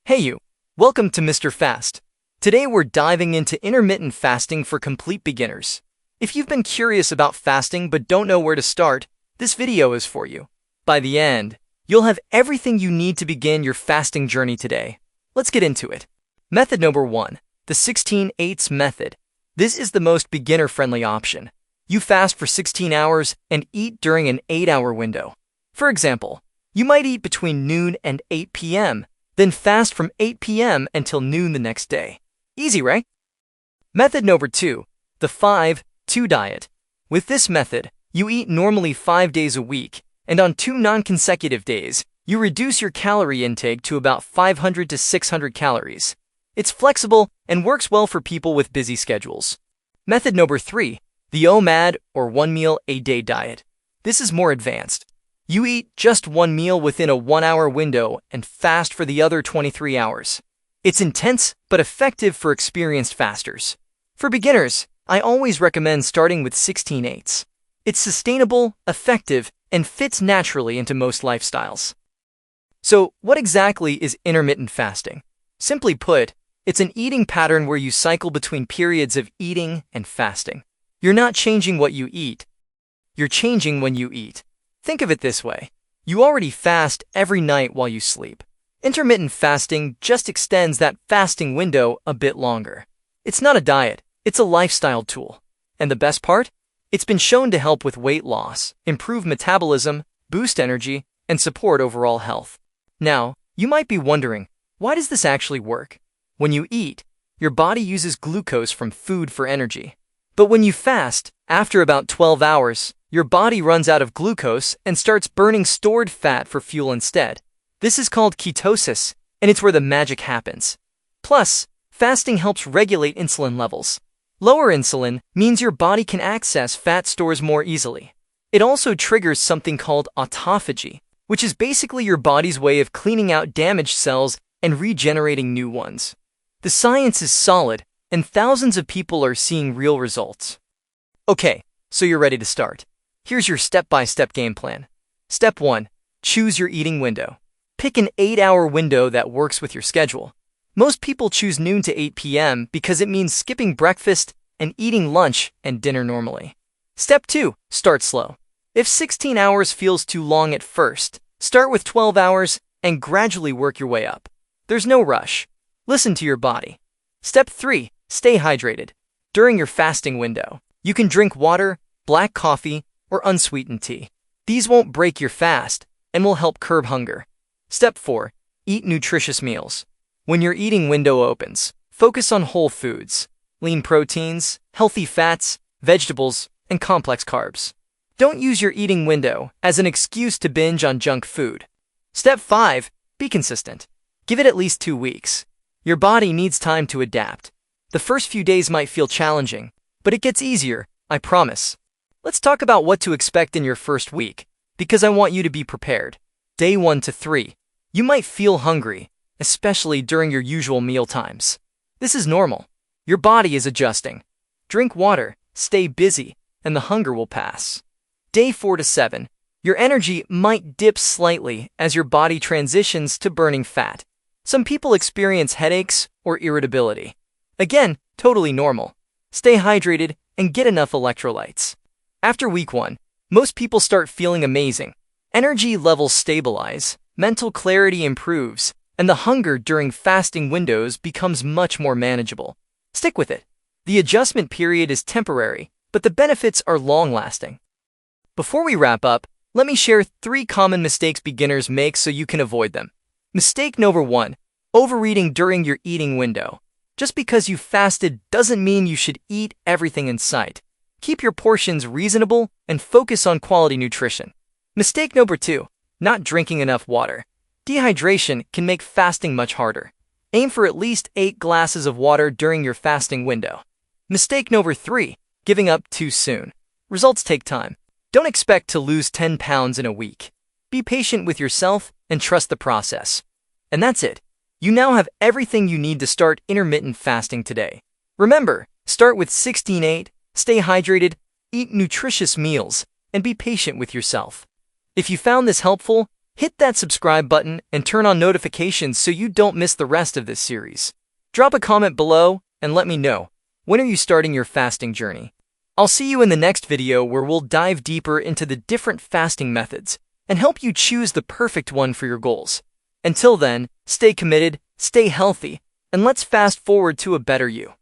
Hey you! Welcome to Mr. Fast. Today we're diving into intermittent fasting for complete beginners. If you've been curious about fasting but don't know where to start, this video is for you. By the end, you'll have everything you need to begin your fasting journey today. Let's get into it. Method number 1. The 16/8 method. This is the most beginner-friendly option. You fast for 16 hours and eat during an 8-hour window. For example, you might eat between noon and 8 p.m., then fast from 8 p.m. until noon the next day. Easy, right? Method number 2. The 5-2 diet. With this method, you eat normally 5 days a week, and on 2 non-consecutive days, you reduce your calorie intake to about 500 to 600 calories. It's flexible and works well for people with busy schedules. Method number 3. The OMAD or 1 meal a day diet. This is more advanced. You eat just 1 meal within a 1-hour window and fast for the other 23 hours. It's intense but effective for experienced fasters. For beginners, I always recommend starting with 16/8. It's sustainable, effective, and fits naturally into most lifestyles. So, what exactly is intermittent fasting? Simply put, it's an eating pattern where you cycle between periods of eating and fasting. You're not changing what you eat. You're changing when you eat. Think of it this way. You already fast every night while you sleep. Intermittent fasting just extends that fasting window a bit longer. It's not a diet, it's a lifestyle tool. And the best part? It's been shown to help with weight loss, improve metabolism, boost energy, and support overall health. Now, you might be wondering, why does this actually work? When you eat, your body uses glucose from food for energy. But when you fast, after about 12 hours, your body runs out of glucose and starts burning stored fat for fuel instead. This is called ketosis, and it's where the magic happens. Plus, fasting helps regulate insulin levels. Lower insulin means your body can access fat stores more easily. It also triggers something called autophagy, which is basically your body's way of cleaning out damaged cells and regenerating new ones. The science is solid, and thousands of people are seeing real results. Okay, so you're ready to start. Here's your step-by-step game plan. Step 1. Choose your eating window. Pick an 8-hour window that works with your schedule. Most people choose noon to 8 p.m. because it means skipping breakfast and eating lunch and dinner normally. Step 2. Start slow. If 16 hours feels too long at first, start with 12 hours and gradually work your way up. There's no rush. Listen to your body. Step 3. Stay hydrated. During your fasting window, you can drink water, black coffee, or unsweetened tea. These won't break your fast and will help curb hunger. Step 4. Eat nutritious meals. When your eating window opens, focus on whole foods, lean proteins, healthy fats, vegetables, and complex carbs. Don't use your eating window as an excuse to binge on junk food. Step 5. Be consistent. Give it at least 2 weeks. Your body needs time to adapt. The first few days might feel challenging, but it gets easier, I promise. Let's talk about what to expect in your first week, because I want you to be prepared. Day 1 to 3. You might feel hungry, especially during your usual meal times. This is normal. Your body is adjusting. Drink water, stay busy, and the hunger will pass. Day 4 to 7. Your energy might dip slightly as your body transitions to burning fat. Some people experience headaches or irritability. Again, totally normal. Stay hydrated and get enough electrolytes. After week 1, most people start feeling amazing. Energy levels stabilize, mental clarity improves, and the hunger during fasting windows becomes much more manageable. Stick with it. The adjustment period is temporary, but the benefits are long-lasting. Before we wrap up, let me share 3 common mistakes beginners make so you can avoid them. Mistake number 1. Overeating during your eating window. Just because you fasted doesn't mean you should eat everything in sight. Keep your portions reasonable and focus on quality nutrition. Mistake number 2. Not drinking enough water. Dehydration can make fasting much harder. Aim for at least 8 glasses of water during your fasting window. Mistake number 3. Giving up too soon. Results take time. Don't expect to lose 10 pounds in a week. Be patient with yourself and trust the process. And that's it. You now have everything you need to start intermittent fasting today. Remember, start with 16/8, stay hydrated, eat nutritious meals, and be patient with yourself. If you found this helpful, Hit that subscribe button and turn on notifications so you don't miss the rest of this series. Drop a comment below and let me know, when are you starting your fasting journey? I'll see you in the next video where we'll dive deeper into the different fasting methods and help you choose the perfect one for your goals. Until then, stay committed, stay healthy, and let's fast forward to a better you.